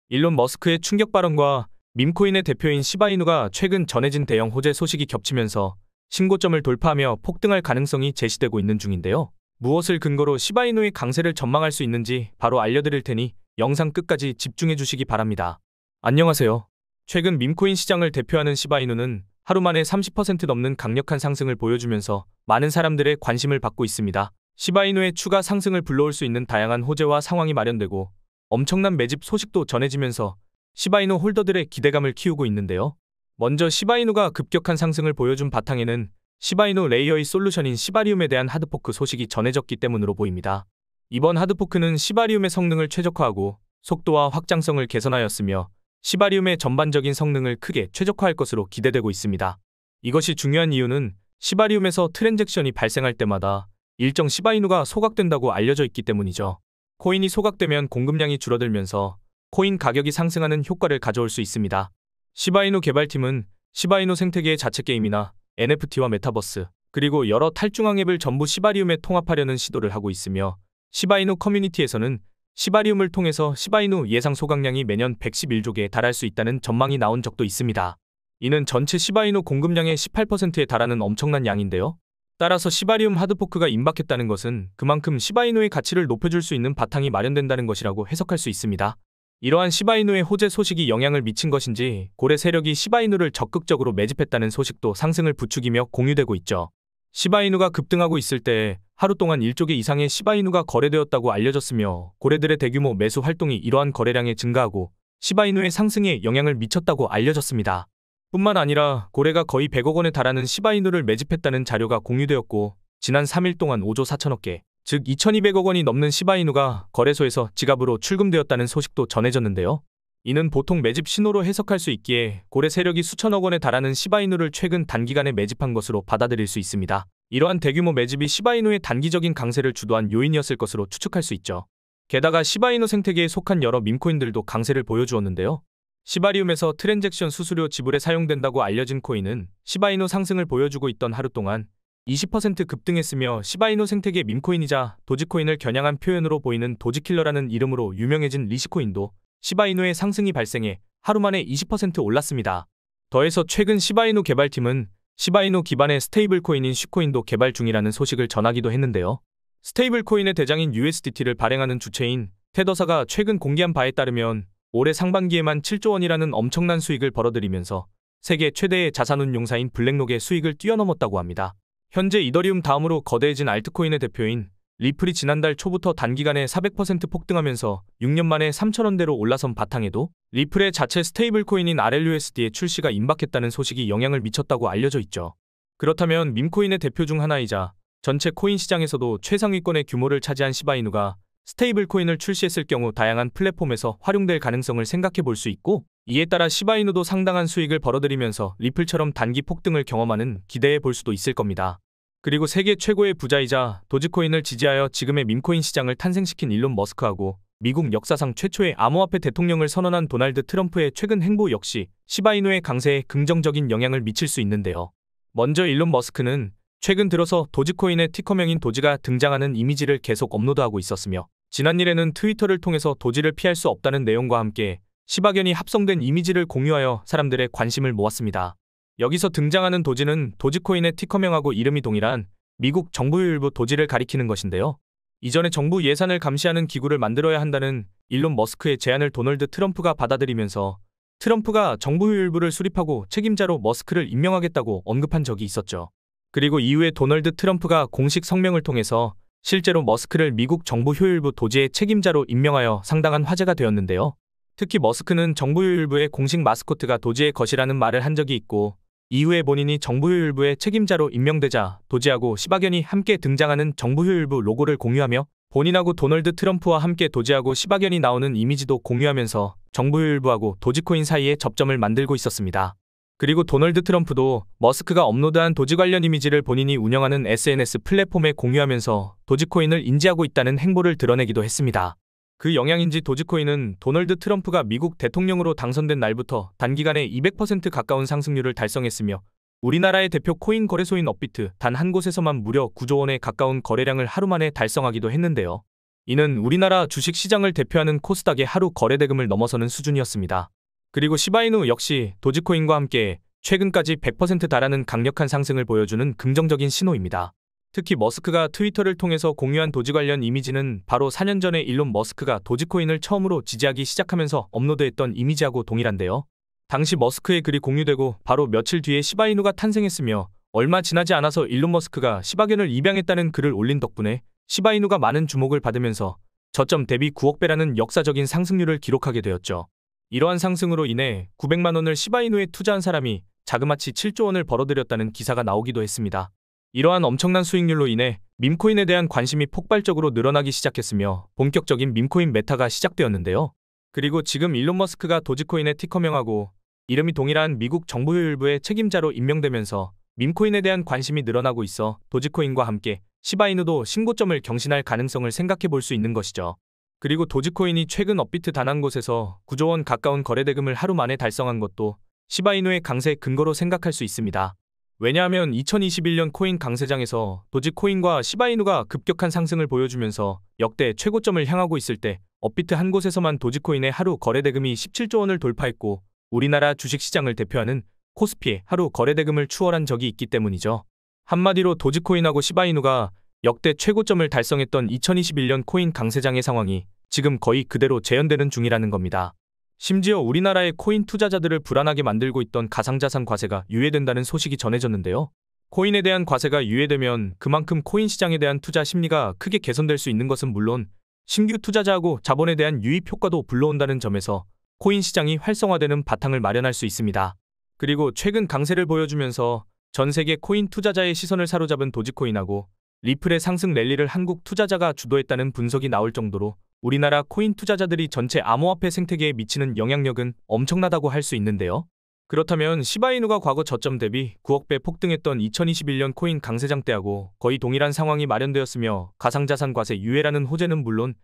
일론 머스크의 충격 발언과 밈코인의 대표인 시바이누가 최근 전해진 대형 호재 소식이 겹치면서 신고점을 돌파하며 폭등할 가능성이 제시되고 있는 중인데요. 무엇을 근거로 시바이누의 강세를 전망할 수 있는지 바로 알려드릴 테니 영상 끝까지 집중해 주시기 바랍니다. 안녕하세요. 최근 밈코인 시장을 대표하는 시바이누는 하루 만에 30% 넘는 강력한 상승을 보여주면서 많은 사람들의 관심을 받고 있습니다. 시바이누의 추가 상승을 불러올 수 있는 다양한 호재와 상황이 마련되고 엄청난 매집 소식도 전해지면서 시바이누 홀더들의 기대감을 키우고 있는데요. 먼저 시바이누가 급격한 상승을 보여준 바탕에는 시바이누 레이어의 솔루션인 시바리움에 대한 하드포크 소식이 전해졌기 때문으로 보입니다. 이번 하드포크는 시바리움의 성능을 최적화하고 속도와 확장성을 개선하였으며 시바리움의 전반적인 성능을 크게 최적화할 것으로 기대되고 있습니다. 이것이 중요한 이유는 시바리움에서 트랜잭션이 발생할 때마다 일정 시바이누가 소각된다고 알려져 있기 때문이죠. 코인이 소각되면 공급량이 줄어들면서 코인 가격이 상승하는 효과를 가져올 수 있습니다. 시바이누 개발팀은 시바이누 생태계의 자체 게임이나 NFT와 메타버스, 그리고 여러 탈중앙 앱을 전부 시바리움에 통합하려는 시도를 하고 있으며 시바이누 커뮤니티에서는 시바리움을 통해서 시바이누 예상 소각량이 매년 111조 개에 달할 수 있다는 전망이 나온 적도 있습니다. 이는 전체 시바이누 공급량의 18%에 달하는 엄청난 양인데요. 따라서 시바리움 하드포크가 임박했다는 것은 그만큼 시바이누의 가치를 높여줄 수 있는 바탕이 마련된다는 것이라고 해석할 수 있습니다. 이러한 시바이누의 호재 소식이 영향을 미친 것인지 고래 세력이 시바이누를 적극적으로 매집했다는 소식도 상승을 부추기며 공유되고 있죠. 시바이누가 급등하고 있을 때 하루 동안 1조 개 이상의 시바이누가 거래되었다고 알려졌으며 고래들의 대규모 매수 활동이 이러한 거래량에 증가하고 시바이누의 상승에 영향을 미쳤다고 알려졌습니다. 뿐만 아니라 고래가 거의 100억 원에 달하는 시바이누를 매집했다는 자료가 공유되었고 지난 3일 동안 5조 4천억 개, 즉 2200억 원이 넘는 시바이누가 거래소에서 지갑으로 출금되었다는 소식도 전해졌는데요. 이는 보통 매집 신호로 해석할 수 있기에 고래 세력이 수천억 원에 달하는 시바이누를 최근 단기간에 매집한 것으로 받아들일 수 있습니다. 이러한 대규모 매집이 시바이누의 단기적인 강세를 주도한 요인이었을 것으로 추측할 수 있죠. 게다가 시바이누 생태계에 속한 여러 밈코인들도 강세를 보여주었는데요. 시바리움에서 트랜잭션 수수료 지불에 사용된다고 알려진 코인은 시바이누 상승을 보여주고 있던 하루 동안 20% 급등했으며 시바이누 생태계 밈코인이자 도지코인을 겨냥한 표현으로 보이는 도지킬러라는 이름으로 유명해진 리시코인도 시바이누의 상승이 발생해 하루 만에 20% 올랐습니다. 더해서 최근 시바이누 개발팀은 시바이누 기반의 스테이블 코인인 쉬코인도 개발 중이라는 소식을 전하기도 했는데요. 스테이블 코인의 대장인 USDT를 발행하는 주체인 테더사가 최근 공개한 바에 따르면 올해 상반기에만 7조 원이라는 엄청난 수익을 벌어들이면서 세계 최대의 자산운용사인 블랙록의 수익을 뛰어넘었다고 합니다. 현재 이더리움 다음으로 거대해진 알트코인의 대표인 리플이 지난달 초부터 단기간에 400% 폭등하면서 6년 만에 3,000원대로 올라선 바탕에도 리플의 자체 스테이블 코인인 RLUSD의 출시가 임박했다는 소식이 영향을 미쳤다고 알려져 있죠. 그렇다면 밈코인의 대표 중 하나이자 전체 코인 시장에서도 최상위권의 규모를 차지한 시바이누가 스테이블 코인을 출시했을 경우 다양한 플랫폼에서 활용될 가능성을 생각해 볼 수 있고, 이에 따라 시바이누도 상당한 수익을 벌어들이면서 리플처럼 단기 폭등을 경험하는 기대해 볼 수도 있을 겁니다. 그리고 세계 최고의 부자이자 도지코인을 지지하여 지금의 밈코인 시장을 탄생시킨 일론 머스크하고 미국 역사상 최초의 암호화폐 대통령을 선언한 도널드 트럼프의 최근 행보 역시 시바이누의 강세에 긍정적인 영향을 미칠 수 있는데요. 먼저 일론 머스크는 최근 들어서 도지코인의 티커명인 도지가 등장하는 이미지를 계속 업로드하고 있었으며 지난일에는 트위터를 통해서 도지를 피할 수 없다는 내용과 함께 시바견이 합성된 이미지를 공유하여 사람들의 관심을 모았습니다. 여기서 등장하는 도지는 도지코인의 티커명하고 이름이 동일한 미국 정부의 일부 도지를 가리키는 것인데요. 이전에 정부 예산을 감시하는 기구를 만들어야 한다는 일론 머스크의 제안을 도널드 트럼프가 받아들이면서 트럼프가 정부 효율부를 수립하고 책임자로 머스크를 임명하겠다고 언급한 적이 있었죠. 그리고 이후에 도널드 트럼프가 공식 성명을 통해서 실제로 머스크를 미국 정부 효율부 도지의 책임자로 임명하여 상당한 화제가 되었는데요. 특히 머스크는 정부 효율부의 공식 마스코트가 도지의 것이라는 말을 한 적이 있고, 이후에 본인이 정부 효율부의 책임자로 임명되자 도지하고 시바견이 함께 등장하는 정부 효율부 로고를 공유하며 본인하고 도널드 트럼프와 함께 도지하고 시바견이 나오는 이미지도 공유하면서 정부 효율부하고 도지코인 사이에 접점을 만들고 있었습니다. 그리고 도널드 트럼프도 머스크가 업로드한 도지 관련 이미지를 본인이 운영하는 SNS 플랫폼에 공유하면서 도지코인을 인지하고 있다는 행보를 드러내기도 했습니다. 그 영향인지 도지코인은 도널드 트럼프가 미국 대통령으로 당선된 날부터 단기간에 200% 가까운 상승률을 달성했으며 우리나라의 대표 코인 거래소인 업비트 단 한 곳에서만 무려 9조 원에 가까운 거래량을 하루 만에 달성하기도 했는데요. 이는 우리나라 주식시장을 대표하는 코스닥의 하루 거래대금을 넘어서는 수준이었습니다. 그리고 시바이누 역시 도지코인과 함께 최근까지 100% 달하는 강력한 상승을 보여주는 긍정적인 신호입니다. 특히 머스크가 트위터를 통해서 공유한 도지 관련 이미지는 바로 4년 전에 일론 머스크가 도지코인을 처음으로 지지하기 시작하면서 업로드했던 이미지하고 동일한데요. 당시 머스크의 글이 공유되고 바로 며칠 뒤에 시바이누가 탄생했으며 얼마 지나지 않아서 일론 머스크가 시바견을 입양했다는 글을 올린 덕분에 시바이누가 많은 주목을 받으면서 저점 대비 9억 배라는 역사적인 상승률을 기록하게 되었죠. 이러한 상승으로 인해 900만 원을 시바이누에 투자한 사람이 자그마치 7조 원을 벌어들였다는 기사가 나오기도 했습니다. 이러한 엄청난 수익률로 인해 밈코인에 대한 관심이 폭발적으로 늘어나기 시작했으며 본격적인 밈코인 메타가 시작되었는데요. 그리고 지금 일론 머스크가 도지코인의 티커명하고 이름이 동일한 미국 정부요 일부의 책임자로 임명되면서 밈코인에 대한 관심이 늘어나고 있어 도지코인과 함께 시바이누도 신고점을 경신할 가능성을 생각해 볼 수 있는 것이죠. 그리고 도지코인이 최근 업비트 단한 곳에서 9조 원 가까운 거래대금을 하루 만에 달성한 것도 시바이누의 강세의 근거로 생각할 수 있습니다. 왜냐하면 2021년 코인 강세장에서 도지코인과 시바이누가 급격한 상승을 보여주면서 역대 최고점을 향하고 있을 때 업비트 한 곳에서만 도지코인의 하루 거래대금이 17조 원을 돌파했고 우리나라 주식시장을 대표하는 코스피의 하루 거래대금을 추월한 적이 있기 때문이죠. 한마디로 도지코인하고 시바이누가 역대 최고점을 달성했던 2021년 코인 강세장의 상황이 지금 거의 그대로 재현되는 중이라는 겁니다. 심지어 우리나라의 코인 투자자들을 불안하게 만들고 있던 가상자산 과세가 유예된다는 소식이 전해졌는데요. 코인에 대한 과세가 유예되면 그만큼 코인 시장에 대한 투자 심리가 크게 개선될 수 있는 것은 물론 신규 투자자하고 자본에 대한 유입 효과도 불러온다는 점에서 코인 시장이 활성화되는 바탕을 마련할 수 있습니다. 그리고 최근 강세를 보여주면서 전 세계 코인 투자자의 시선을 사로잡은 도지코인하고 리플의 상승 랠리를 한국 투자자가 주도했다는 분석이 나올 정도로 우리나라 코인 투자자들이 전체 암호화폐 생태계에 미치는 영향력은 엄청나다고 할 수 있는데요. 그렇다면 시바이누가 과거 저점 대비 9억 배 폭등했던 2021년 코인 강세장 때하고 거의 동일한 상황이 마련되었으며 가상자산 과세 유예라는 호재는 물론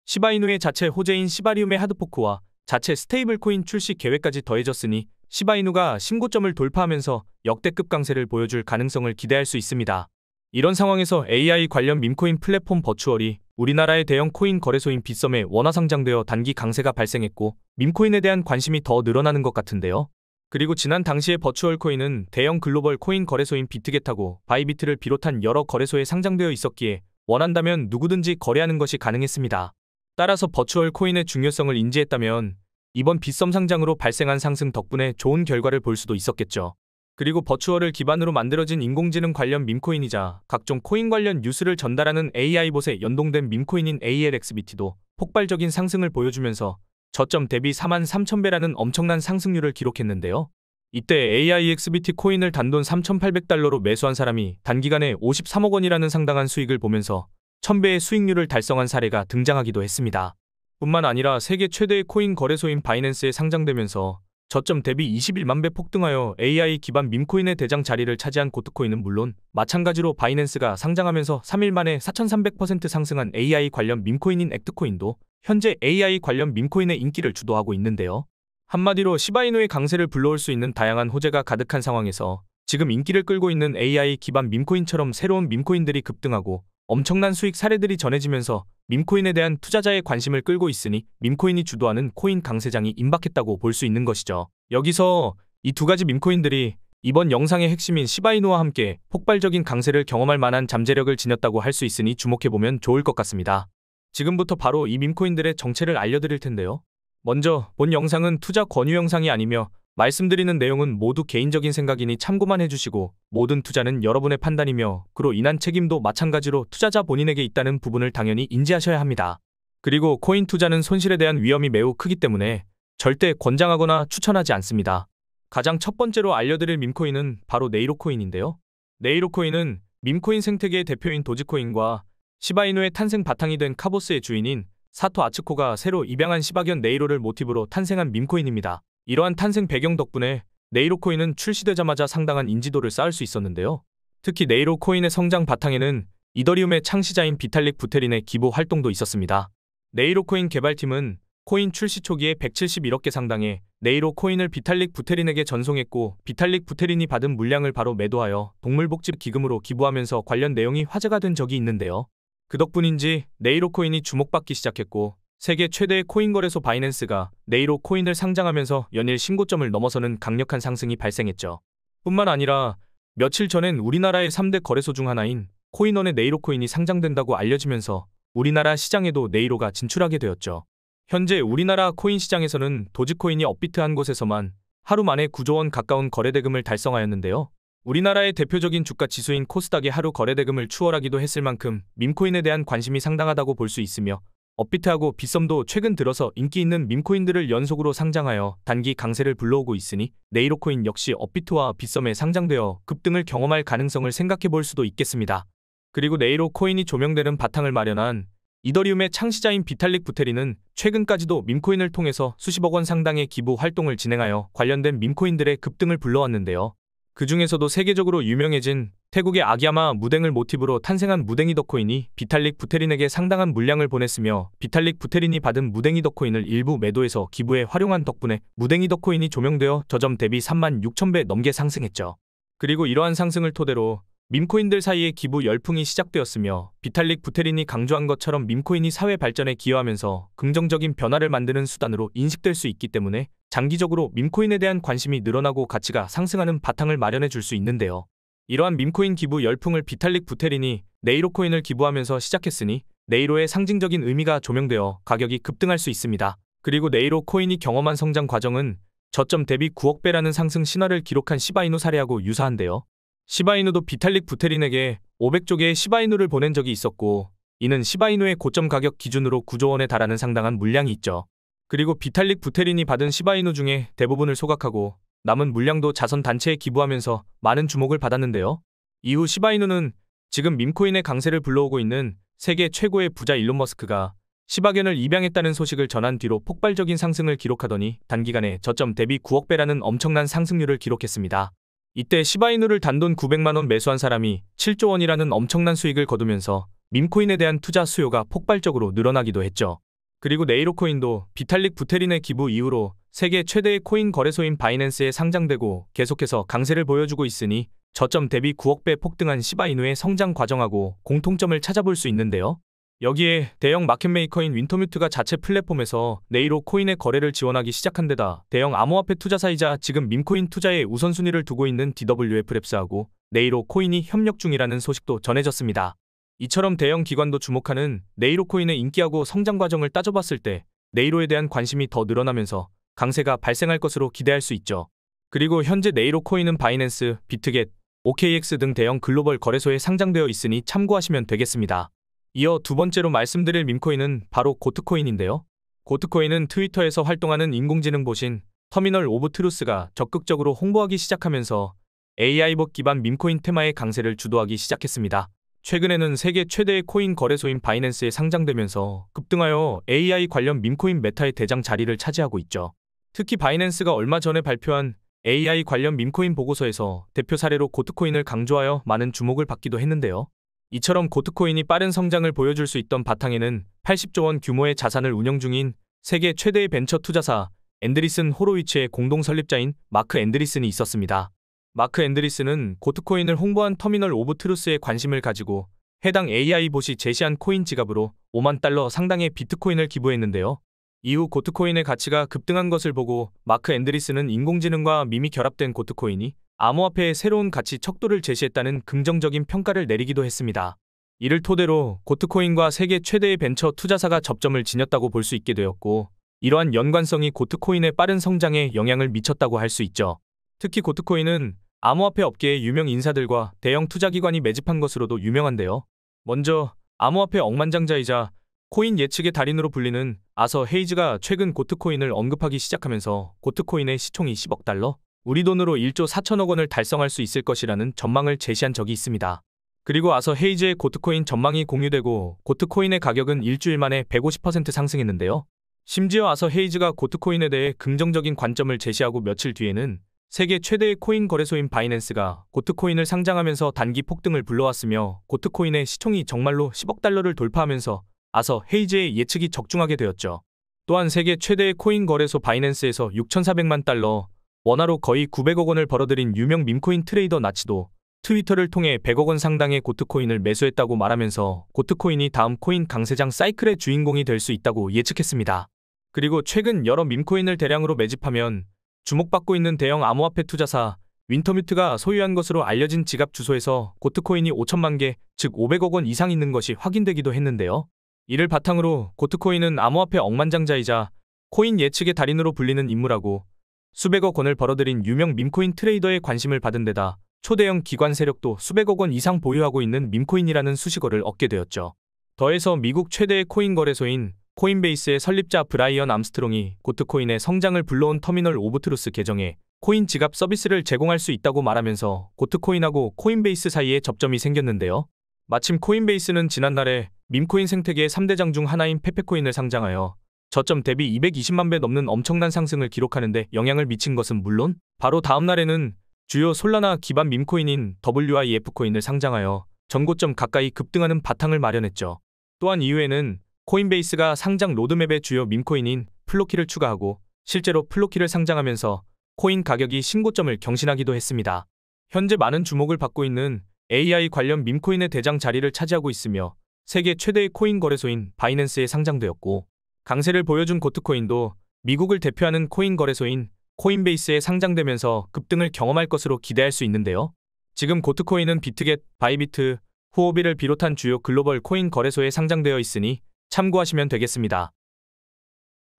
시바이누의 자체 호재인 시바리움의 하드포크와 자체 스테이블 코인 출시 계획까지 더해졌으니 시바이누가 신고점을 돌파하면서 역대급 강세를 보여줄 가능성을 기대할 수 있습니다. 이런 상황에서 AI 관련 밈코인 플랫폼 버추얼이 우리나라의 대형 코인 거래소인 빗썸에 원화 상장되어 단기 강세가 발생했고 밈코인에 대한 관심이 더 늘어나는 것 같은데요. 그리고 지난 당시에 버추얼 코인은 대형 글로벌 코인 거래소인 비트겟하고 바이비트를 비롯한 여러 거래소에 상장되어 있었기에 원한다면 누구든지 거래하는 것이 가능했습니다. 따라서 버추얼 코인의 중요성을 인지했다면 이번 빗썸 상장으로 발생한 상승 덕분에 좋은 결과를 볼 수도 있었겠죠. 그리고 버추얼을 기반으로 만들어진 인공지능 관련 밈코인이자 각종 코인 관련 뉴스를 전달하는 AI봇에 연동된 밈코인인 ALXBT도 폭발적인 상승을 보여주면서 저점 대비 43,000배라는 엄청난 상승률을 기록했는데요. 이때 AIXBT 코인을 단돈 3,800달러로 매수한 사람이 단기간에 53억 원이라는 상당한 수익을 보면서 1000배의 수익률을 달성한 사례가 등장하기도 했습니다. 뿐만 아니라 세계 최대의 코인 거래소인 바이낸스에 상장되면서 저점 대비 21만 배 폭등하여 AI 기반 밈코인의 대장 자리를 차지한 고트코인은 물론 마찬가지로 바이낸스가 상장하면서 3일 만에 4,300% 상승한 AI 관련 밈코인인 액트코인도 현재 AI 관련 밈코인의 인기를 주도하고 있는데요. 한마디로 시바이누의 강세를 불러올 수 있는 다양한 호재가 가득한 상황에서 지금 인기를 끌고 있는 AI 기반 밈코인처럼 새로운 밈코인들이 급등하고 엄청난 수익 사례들이 전해지면서 밈코인에 대한 투자자의 관심을 끌고 있으니 밈코인이 주도하는 코인 강세장이 임박했다고 볼 수 있는 것이죠. 여기서 이 두 가지 밈코인들이 이번 영상의 핵심인 시바이누와 함께 폭발적인 강세를 경험할 만한 잠재력을 지녔다고 할 수 있으니 주목해보면 좋을 것 같습니다. 지금부터 바로 이 밈코인들의 정체를 알려드릴 텐데요. 먼저 본 영상은 투자 권유 영상이 아니며 말씀드리는 내용은 모두 개인적인 생각이니 참고만 해주시고 모든 투자는 여러분의 판단이며 그로 인한 책임도 마찬가지로 투자자 본인에게 있다는 부분을 당연히 인지하셔야 합니다. 그리고 코인 투자는 손실에 대한 위험이 매우 크기 때문에 절대 권장하거나 추천하지 않습니다. 가장 첫 번째로 알려드릴 밈코인은 바로 네이로코인인데요. 네이로코인은 밈코인 생태계의 대표인 도지코인과 시바이누의 탄생 바탕이 된 카보스의 주인인 사토 아츠코가 새로 입양한 시바견 네이로를 모티브로 탄생한 밈코인입니다. 이러한 탄생 배경 덕분에 네이로코인은 출시되자마자 상당한 인지도를 쌓을 수 있었는데요. 특히 네이로코인의 성장 바탕에는 이더리움의 창시자인 비탈릭 부테린의 기부 활동도 있었습니다. 네이로코인 개발팀은 코인 출시 초기에 171억 개 상당의 네이로코인을 비탈릭 부테린에게 전송했고 비탈릭 부테린이 받은 물량을 바로 매도하여 동물복지 기금으로 기부하면서 관련 내용이 화제가 된 적이 있는데요. 그 덕분인지 네이로 코인이 주목받기 시작했고 세계 최대의 코인 거래소 바이낸스가 네이로 코인을 상장하면서 연일 신고점을 넘어서는 강력한 상승이 발생했죠. 뿐만 아니라 며칠 전엔 우리나라의 3대 거래소 중 하나인 코인원의 네이로 코인이 상장된다고 알려지면서 우리나라 시장에도 네이로가 진출하게 되었죠. 현재 우리나라 코인 시장에서는 도지코인이 업비트 한 곳에서만 하루 만에 9조 원 가까운 거래대금을 달성하였는데요. 우리나라의 대표적인 주가 지수인 코스닥의 하루 거래대금을 추월하기도 했을 만큼 밈코인에 대한 관심이 상당하다고 볼 수 있으며 업비트하고 빗썸도 최근 들어서 인기 있는 밈코인들을 연속으로 상장하여 단기 강세를 불러오고 있으니 네이로코인 역시 업비트와 빗썸에 상장되어 급등을 경험할 가능성을 생각해 볼 수도 있겠습니다. 그리고 네이로 코인이 조명되는 바탕을 마련한 이더리움의 창시자인 비탈릭 부테린은 최근까지도 밈코인을 통해서 수십억 원 상당의 기부 활동을 진행하여 관련된 밈코인들의 급등을 불러왔는데요. 그 중에서도 세계적으로 유명해진 태국의 아기야마 무댕을 모티브로 탄생한 무댕이 덕코인이 비탈릭 부테린에게 상당한 물량을 보냈으며 비탈릭 부테린이 받은 무댕이 덕코인을 일부 매도해서 기부에 활용한 덕분에 무댕이 덕코인이 조명되어 저점 대비 36,000배 넘게 상승했죠. 그리고 이러한 상승을 토대로 밈코인들 사이에 기부 열풍이 시작되었으며 비탈릭 부테린이 강조한 것처럼 밈코인이 사회 발전에 기여하면서 긍정적인 변화를 만드는 수단으로 인식될 수 있기 때문에 장기적으로 밈코인에 대한 관심이 늘어나고 가치가 상승하는 바탕을 마련해 줄 수 있는데요. 이러한 밈코인 기부 열풍을 비탈릭 부테린이 네이로 코인을 기부하면서 시작했으니 네이로의 상징적인 의미가 조명되어 가격이 급등할 수 있습니다. 그리고 네이로 코인이 경험한 성장 과정은 저점 대비 9억 배라는 상승 신화를 기록한 시바이누 사례하고 유사한데요. 시바이누도 비탈릭 부테린에게 500조 개의 시바이누를 보낸 적이 있었고 이는 시바이누의 고점 가격 기준으로 9조 원에 달하는 상당한 물량이 있죠. 그리고 비탈릭 부테린이 받은 시바이누 중에 대부분을 소각하고 남은 물량도 자선 단체에 기부하면서 많은 주목을 받았는데요. 이후 시바이누는 지금 밈코인의 강세를 불러오고 있는 세계 최고의 부자 일론 머스크가 시바견을 입양했다는 소식을 전한 뒤로 폭발적인 상승을 기록하더니 단기간에 저점 대비 9억 배라는 엄청난 상승률을 기록했습니다. 이때 시바이누를 단돈 900만 원 매수한 사람이 7조 원이라는 엄청난 수익을 거두면서 밈코인에 대한 투자 수요가 폭발적으로 늘어나기도 했죠. 그리고 네이로 코인도 비탈릭 부테린의 기부 이후로 세계 최대의 코인 거래소인 바이낸스에 상장되고 계속해서 강세를 보여주고 있으니 저점 대비 9억 배 폭등한 시바이누의 성장 과정하고 공통점을 찾아볼 수 있는데요. 여기에 대형 마켓메이커인 윈터뮤트가 자체 플랫폼에서 네이로 코인의 거래를 지원하기 시작한 데다 대형 암호화폐 투자사이자 지금 밈코인 투자에 우선순위를 두고 있는 DWF랩스하고 네이로 코인이 협력 중이라는 소식도 전해졌습니다. 이처럼 대형 기관도 주목하는 네이로 코인의 인기하고 성장 과정을 따져봤을 때 네이로에 대한 관심이 더 늘어나면서 강세가 발생할 것으로 기대할 수 있죠. 그리고 현재 네이로 코인은 바이낸스, 비트겟, OKX 등 대형 글로벌 거래소에 상장되어 있으니 참고하시면 되겠습니다. 이어 두 번째로 말씀드릴 밈코인은 바로 고트코인인데요. 고트코인은 트위터에서 활동하는 인공지능 보신 터미널 오브 트루스가 적극적으로 홍보하기 시작하면서 AI봇 기반 밈코인 테마의 강세를 주도하기 시작했습니다. 최근에는 세계 최대의 코인 거래소인 바이낸스에 상장되면서 급등하여 AI 관련 밈코인 메타의 대장 자리를 차지하고 있죠. 특히 바이낸스가 얼마 전에 발표한 AI 관련 밈코인 보고서에서 대표 사례로 고트코인을 강조하여 많은 주목을 받기도 했는데요. 이처럼 고트코인이 빠른 성장을 보여줄 수 있던 바탕에는 80조 원 규모의 자산을 운영 중인 세계 최대의 벤처 투자사 앤드리슨 호로위츠의 공동 설립자인 마크 앤드리슨이 있었습니다. 마크 앤드리슨은 고트코인을 홍보한 터미널 오브 트루스에 관심을 가지고 해당 AI봇이 제시한 코인 지갑으로 5만 달러 상당의 비트코인을 기부했는데요. 이후 고트코인의 가치가 급등한 것을 보고 마크 앤드리슨은 인공지능과 밈이 결합된 고트코인이 암호화폐의 새로운 가치 척도를 제시했다는 긍정적인 평가를 내리기도 했습니다. 이를 토대로 고트코인과 세계 최대의 벤처 투자사가 접점을 지녔다고 볼 수 있게 되었고 이러한 연관성이 고트코인의 빠른 성장에 영향을 미쳤다고 할 수 있죠. 특히 고트코인은 암호화폐 업계의 유명 인사들과 대형 투자기관이 매집한 것으로도 유명한데요. 먼저 암호화폐 억만장자이자 코인 예측의 달인으로 불리는 아서 헤이즈가 최근 고트코인을 언급하기 시작하면서 고트코인의 시총이 10억 달러, 우리 돈으로 1조 4천억 원을 달성할 수 있을 것이라는 전망을 제시한 적이 있습니다. 그리고 아서 헤이즈의 고트코인 전망이 공유되고 고트코인의 가격은 일주일 만에 150% 상승했는데요. 심지어 아서 헤이즈가 고트코인에 대해 긍정적인 관점을 제시하고 며칠 뒤에는 세계 최대의 코인 거래소인 바이낸스가 고트코인을 상장하면서 단기 폭등을 불러왔으며 고트코인의 시총이 정말로 10억 달러를 돌파하면서 아서 헤이즈의 예측이 적중하게 되었죠. 또한 세계 최대의 코인 거래소 바이낸스에서 6,400만 달러, 원화로 거의 900억 원을 벌어들인 유명 밈코인 트레이더 나치도 트위터를 통해 100억 원 상당의 고트코인을 매수했다고 말하면서 고트코인이 다음 코인 강세장 사이클의 주인공이 될 수 있다고 예측했습니다. 그리고 최근 여러 밈코인을 대량으로 매집하면 주목받고 있는 대형 암호화폐 투자사 윈터뮤트가 소유한 것으로 알려진 지갑 주소에서 고트코인이 5천만 개, 즉 500억 원 이상 있는 것이 확인되기도 했는데요. 이를 바탕으로 고트코인은 암호화폐 억만장자이자 코인 예측의 달인으로 불리는 인물하고 수백억 원을 벌어들인 유명 밈코인 트레이더의 관심을 받은 데다 초대형 기관 세력도 수백억 원 이상 보유하고 있는 밈코인이라는 수식어를 얻게 되었죠. 더해서 미국 최대의 코인 거래소인 코인베이스의 설립자 브라이언 암스트롱이 고트코인의 성장을 불러온 터미널 오브 트루스 계정에 코인 지갑 서비스를 제공할 수 있다고 말하면서 고트코인하고 코인베이스 사이에 접점이 생겼는데요. 마침 코인베이스는 지난날에 밈코인 생태계의 3대장 중 하나인 페페코인을 상장하여 저점 대비 220만 배 넘는 엄청난 상승을 기록하는데 영향을 미친 것은 물론 바로 다음 날에는 주요 솔라나 기반 밈코인인 WIF 코인을 상장하여 전고점 가까이 급등하는 바탕을 마련했죠. 또한 이후에는 코인베이스가 상장 로드맵에 주요 밈코인인 플로키를 추가하고 실제로 플로키를 상장하면서 코인 가격이 신고점을 경신하기도 했습니다. 현재 많은 주목을 받고 있는 AI 관련 밈코인의 대장 자리를 차지하고 있으며 세계 최대의 코인 거래소인 바이낸스에 상장되었고 강세를 보여준 고트코인도 미국을 대표하는 코인 거래소인 코인베이스에 상장되면서 급등을 경험할 것으로 기대할 수 있는데요. 지금 고트코인은 비트겟, 바이비트, 후오비를 비롯한 주요 글로벌 코인 거래소에 상장되어 있으니 참고하시면 되겠습니다.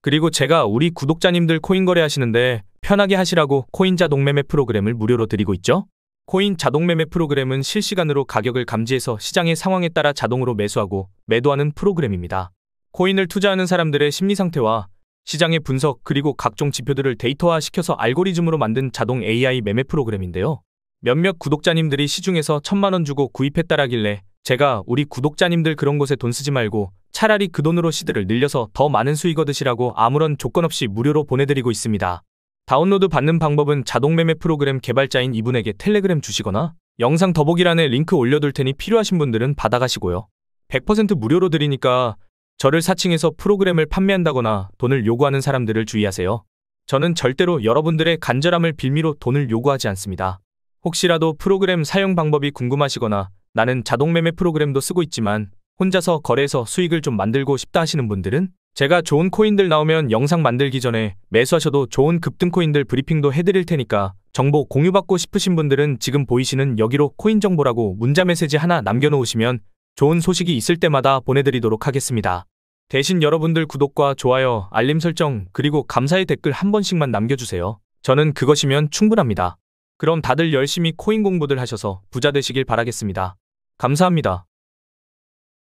그리고 제가 우리 구독자님들 코인 거래하시는데 편하게 하시라고 코인 자동 매매 프로그램을 무료로 드리고 있죠. 코인 자동 매매 프로그램은 실시간으로 가격을 감지해서 시장의 상황에 따라 자동으로 매수하고 매도하는 프로그램입니다. 코인을 투자하는 사람들의 심리 상태와 시장의 분석 그리고 각종 지표들을 데이터화시켜서 알고리즘으로 만든 자동 AI 매매 프로그램인데요. 몇몇 구독자님들이 시중에서 1,000만 원 주고 구입했다라길래 제가 우리 구독자님들 그런 곳에 돈 쓰지 말고 차라리 그 돈으로 시드를 늘려서 더 많은 수익 얻으시라고 아무런 조건 없이 무료로 보내드리고 있습니다. 다운로드 받는 방법은 자동 매매 프로그램 개발자인 이분에게 텔레그램 주시거나 영상 더보기란에 링크 올려둘 테니 필요하신 분들은 받아가시고요. 100% 무료로 드리니까 저를 사칭해서 프로그램을 판매한다거나 돈을 요구하는 사람들을 주의하세요. 저는 절대로 여러분들의 간절함을 빌미로 돈을 요구하지 않습니다. 혹시라도 프로그램 사용 방법이 궁금하시거나 나는 자동 매매 프로그램도 쓰고 있지만 혼자서 거래해서 수익을 좀 만들고 싶다 하시는 분들은 제가 좋은 코인들 나오면 영상 만들기 전에 매수하셔도 좋은 급등 코인들 브리핑도 해드릴 테니까 정보 공유받고 싶으신 분들은 지금 보이시는 여기로 코인 정보라고 문자 메시지 하나 남겨놓으시면 좋은 소식이 있을 때마다 보내드리도록 하겠습니다. 대신 여러분들 구독과 좋아요, 알림 설정, 그리고 감사의 댓글 한 번씩만 남겨주세요. 저는 그것이면 충분합니다. 그럼 다들 열심히 코인 공부들 하셔서 부자 되시길 바라겠습니다. 감사합니다.